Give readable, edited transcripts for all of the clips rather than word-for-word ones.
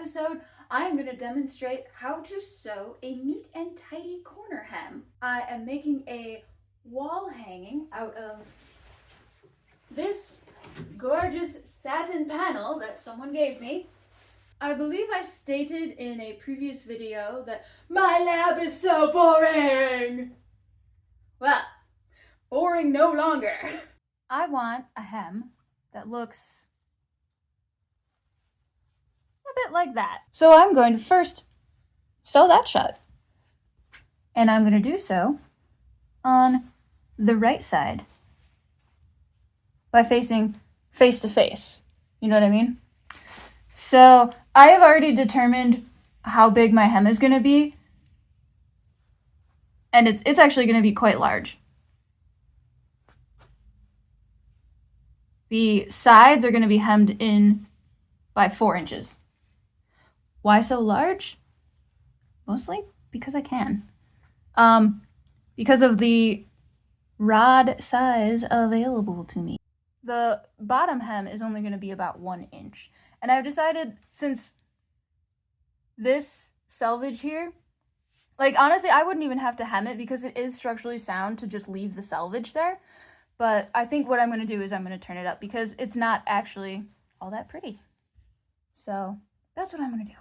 episode, I am going to demonstrate how to sew a neat and tidy corner hem. I am making a wall hanging out of this gorgeous satin panel that someone gave me. I believe I stated in a previous video that my lab is so boring. Well, boring no longer. I want a hem that looks a bit like that. So I'm going to first sew that shut. And I'm going to do so on the right side by facing face to face. You know what I mean? So I have already determined how big my hem is going to be. And it's actually going to be quite large. The sides are going to be hemmed in by 4 inches. Why so large? Mostly because I can. Because of the rod size available to me. The bottom hem is only going to be about 1 inch. And I've decided, since this selvage here, like honestly, I wouldn't even have to hem it because it is structurally sound to just leave the selvage there. But I think what I'm going to do is I'm going to turn it up because it's not actually all that pretty. So that's what I'm going to do.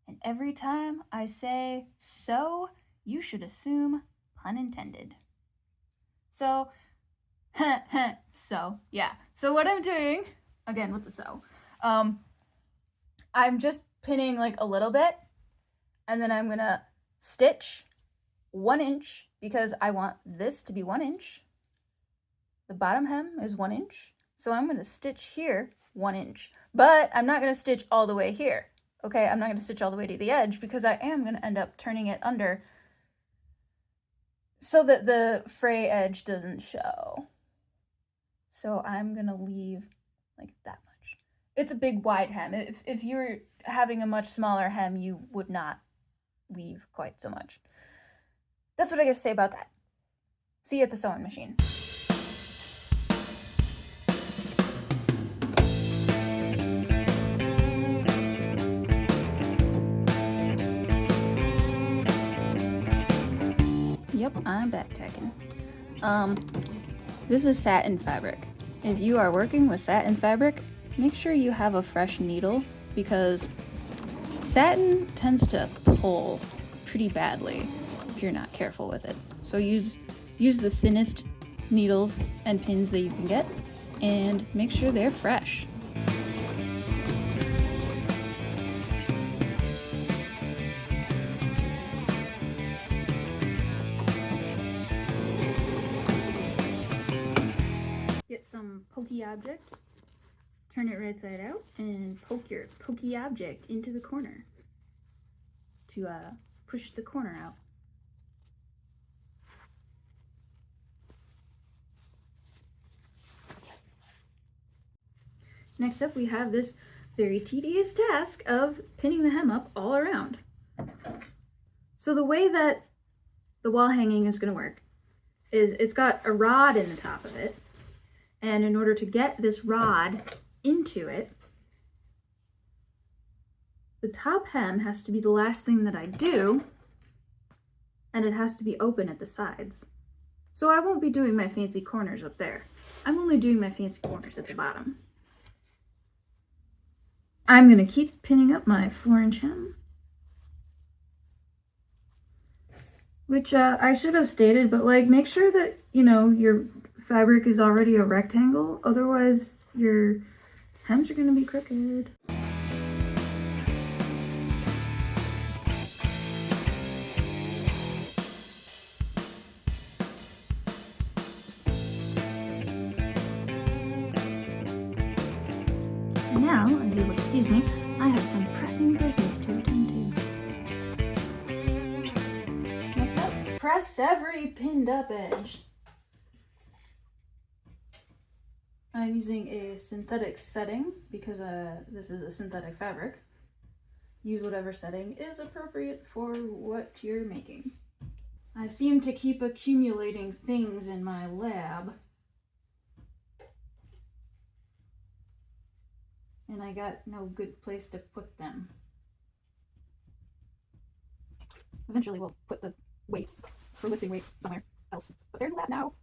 And every time I say so, you should assume pun intended. So, so, yeah. So what I'm doing, again with the sew, I'm just pinning like a little bit, and then I'm going to stitch 1 inch because I want this to be 1 inch. The bottom hem is 1 inch. So I'm going to stitch here 1 inch, but I'm not going to stitch all the way here. Okay, I'm not going to stitch all the way to the edge because I am going to end up turning it under so that the fray edge doesn't show. So I'm going to leave like that much. It's a big wide hem. If you were having a much smaller hem, you would not leave quite so much. That's what I got to say about that. See you at the sewing machine. Yep, I'm backtacking. This is satin fabric. If you are working with satin fabric, make sure you have a fresh needle because satin tends to pull pretty badly if you're not careful with it. So use the thinnest needles and pins that you can get and make sure they're fresh. Get some pokey object, turn it right side out, and poke your pokey object into the corner to push the corner out. Next up, we have this very tedious task of pinning the hem up all around. So the way that the wall hanging is going to work is it's got a rod in the top of it. And in order to get this rod into it, the top hem has to be the last thing that I do, and it has to be open at the sides. So I won't be doing my fancy corners up there. I'm only doing my fancy corners at the bottom. I'm going to keep pinning up my 4-inch hem, which I should have stated, but like make sure that, you know, your fabric is already a rectangle, otherwise your hems are going to be crooked. And now, if you'll excuse me, I have some pressing business to attend to. Next up, press every pinned up edge. I'm using a synthetic setting because this is a synthetic fabric. Use whatever setting is appropriate for what you're making. I seem to keep accumulating things in my lab. And and I got no good place to put them. Eventually we'll put the weights for lifting weights somewhere else. But they're in the lab now.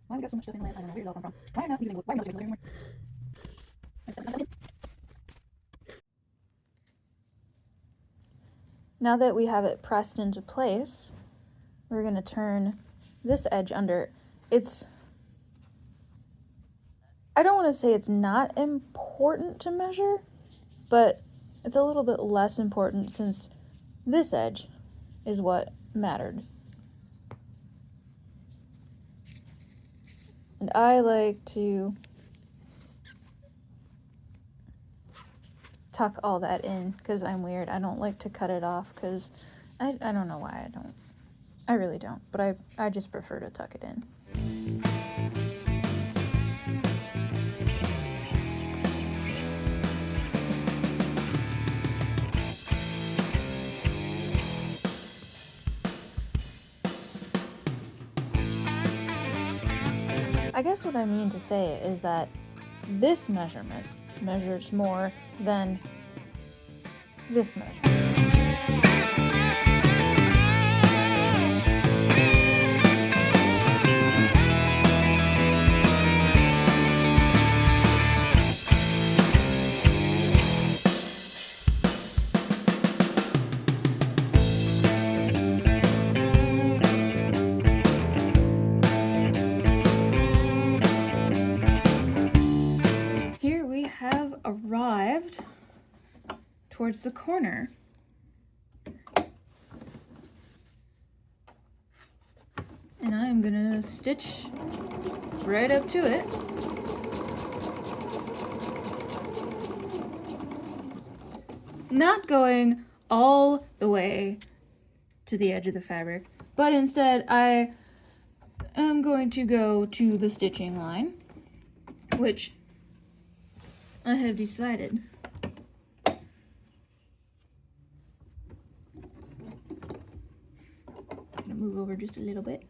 Why have we got so much stuff in the lab? I don't know where it all come from. Why am I not using why am I not using anymore? Now that we have it pressed into place, we're going to turn this edge under. I don't want to say it's not important to measure, but it's a little bit less important since this edge is what mattered. And I like to tuck all that in because I'm weird. I don't like to cut it off because I don't know why I don't. I really don't, but I just prefer to tuck it in. I guess what I mean to say is that this measurement measures more than this measurement. Arrived towards the corner. And I'm gonna stitch right up to it. Not going all the way to the edge of the fabric, but instead I am going to go to the stitching line, which I have decided I'm gonna move over just a little bit.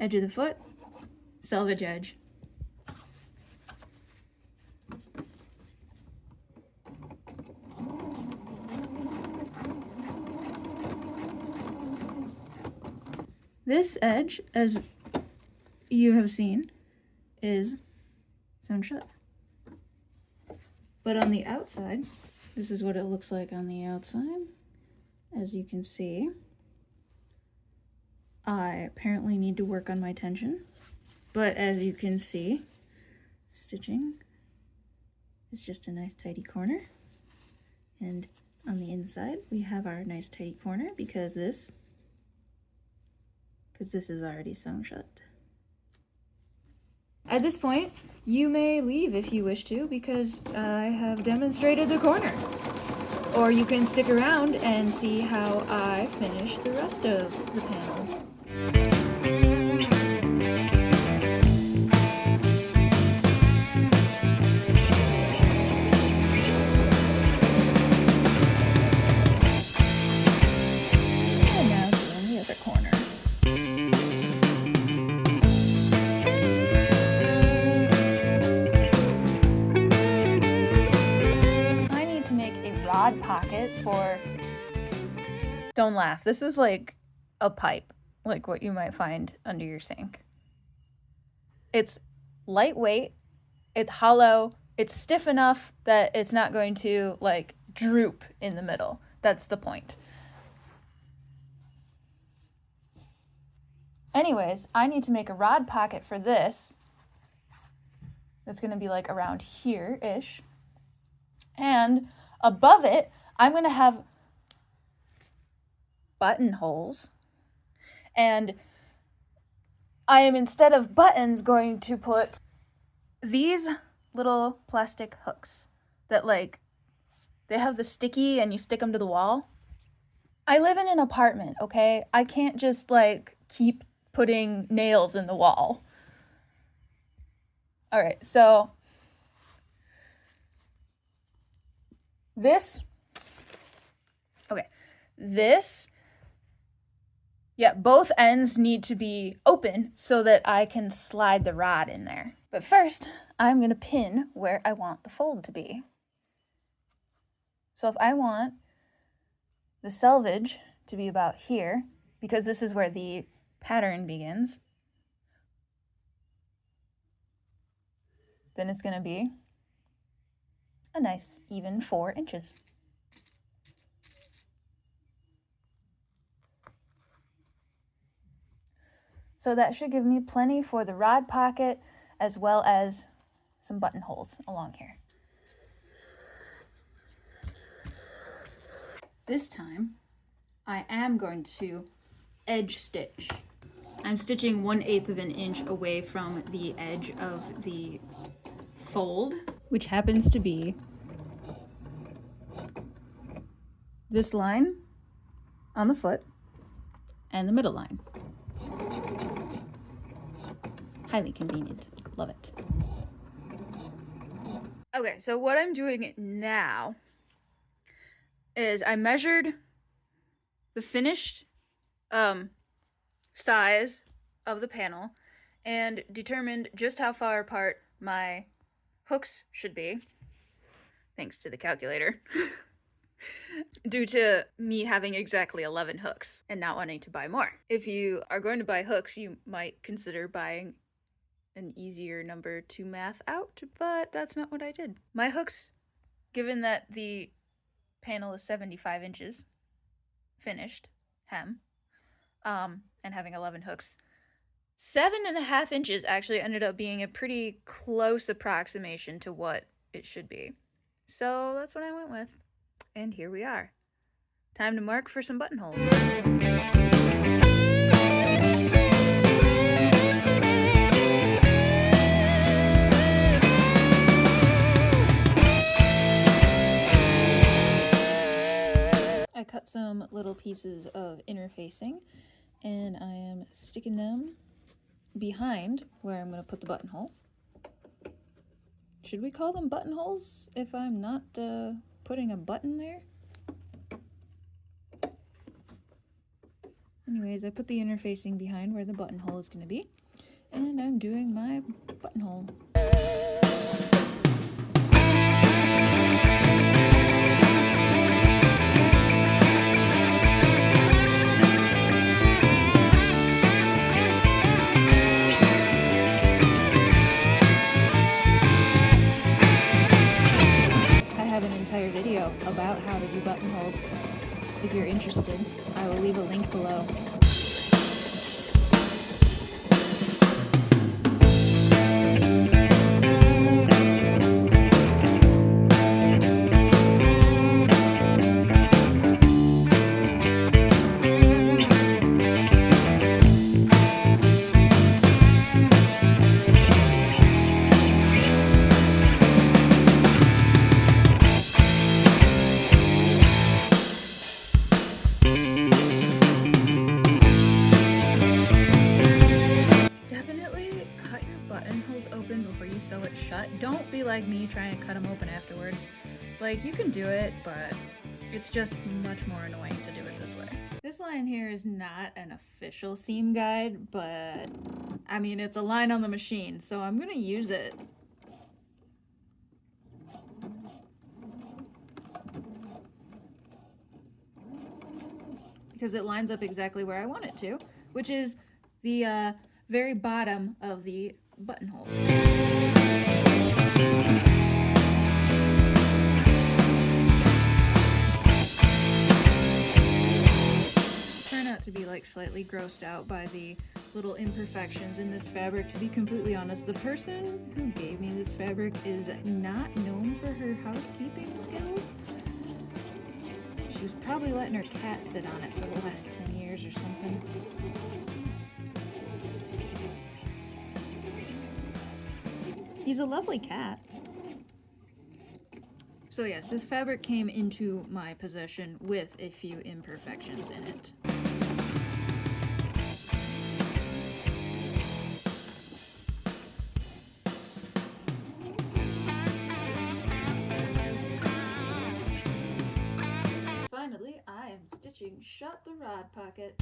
Edge of the foot, selvage edge. This edge, as you have seen, is sewn shut. But on the outside, this is what it looks like on the outside. As you can see, I apparently need to work on my tension, but as you can see, stitching is just a nice tidy corner. And on the inside, we have our nice tidy corner because this is already sewn shut. At this point, you may leave if you wish to because I have demonstrated the corner. Or you can stick around and see how I finish the rest of the panel. And now doing the other corner. Pocket for, don't laugh, this is like a pipe, like what you might find under your sink. It's lightweight, it's hollow, it's stiff enough that it's not going to like droop in the middle. That's the point. Anyways, I need to make a rod pocket for this. That's going to be like around here-ish. And above it, I'm going to have buttonholes. And I am, instead of buttons, going to put these little plastic hooks that like, they have the sticky and you stick them to the wall. I live in an apartment, okay? I can't just like keep putting nails in the wall. All right, so this, yeah, both ends need to be open so that I can slide the rod in there. But first, I'm going to pin where I want the fold to be. So if I want the selvage to be about here, because this is where the pattern begins, then it's going to be a nice even 4 inches. So that should give me plenty for the rod pocket as well as some buttonholes along here. This time, I am going to edge stitch. I'm stitching 1/8 of an inch away from the edge of the fold, which happens to be this line on the foot and the middle line. Highly convenient. Love it. Okay, so what I'm doing now is I measured the finished size of the panel and determined just how far apart my hooks should be, thanks to the calculator, due to me having exactly 11 hooks and not wanting to buy more. If you are going to buy hooks, you might consider buying an easier number to math out, but that's not what I did. My hooks, given that the panel is 75 inches finished hem, and having 11 hooks, 7.5 inches actually ended up being a pretty close approximation to what it should be. So that's what I went with. And here we are. Time to mark for some buttonholes. I cut some little pieces of interfacing and I am sticking them behind where I'm going to put the buttonhole. Should we call them buttonholes if I'm not putting a button there? Anyways, I put the interfacing behind where the buttonhole is going to be, and I'm doing my buttonhole. Video about how to do buttonholes. If you're interested, I will leave a link below. Open before you sew it shut. Don't be like me trying to cut them open afterwards. Like, you can do it, but it's just much more annoying to do it this way. This line here is not an official seam guide, but I mean, it's a line on the machine, so I'm gonna use it. Because it lines up exactly where I want it to, which is the very bottom of the buttonholes. Turn out to be like slightly grossed out by the little imperfections in this fabric. To be completely honest, the person who gave me this fabric is not known for her housekeeping skills. She was probably letting her cat sit on it for the last 10 years or something. He's a lovely cat. So yes, this fabric came into my possession with a few imperfections in it. Finally, I am stitching shut the rod pocket.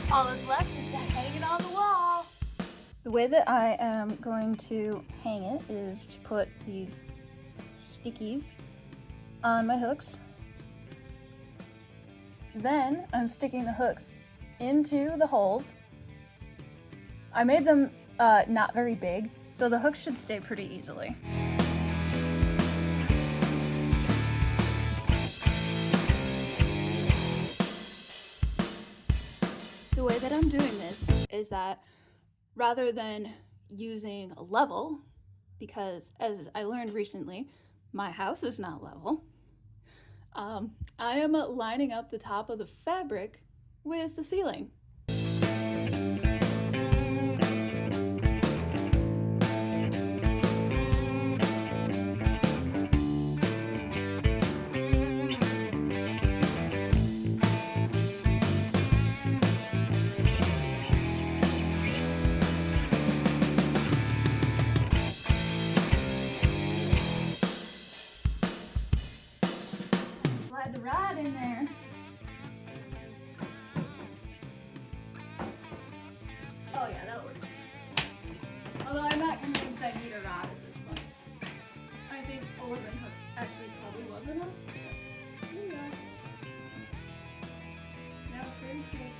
All that's left is to hang it on the wall. The way that I am going to hang it is to put these stickies on my hooks. Then I'm sticking the hooks into the holes. I made them not very big, so the hooks should stay pretty easily. The way that I'm doing this is that rather than using a level, because as I learned recently, my house is not level, I am lining up the top of the fabric with the ceiling. Slide the rod in there. Oh yeah, that'll work. Although I'm not convinced I need a rod at this point. I think 11 hooks actually probably was enough. But here we are. Now it's very straight.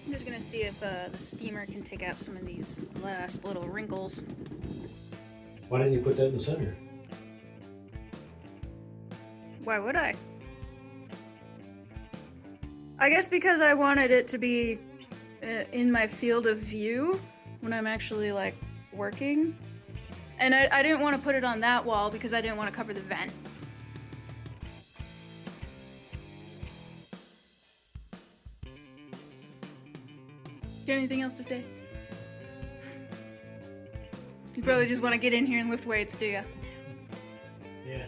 I'm just gonna see if the steamer can take out some of these last little wrinkles. Why didn't you put that in the center? Why would I? I guess because I wanted it to be in my field of view when I'm actually like working. And I didn't want to put it on that wall because I didn't want to cover the vent. Got anything else to say? You probably just want to get in here and lift weights, do ya? Yeah.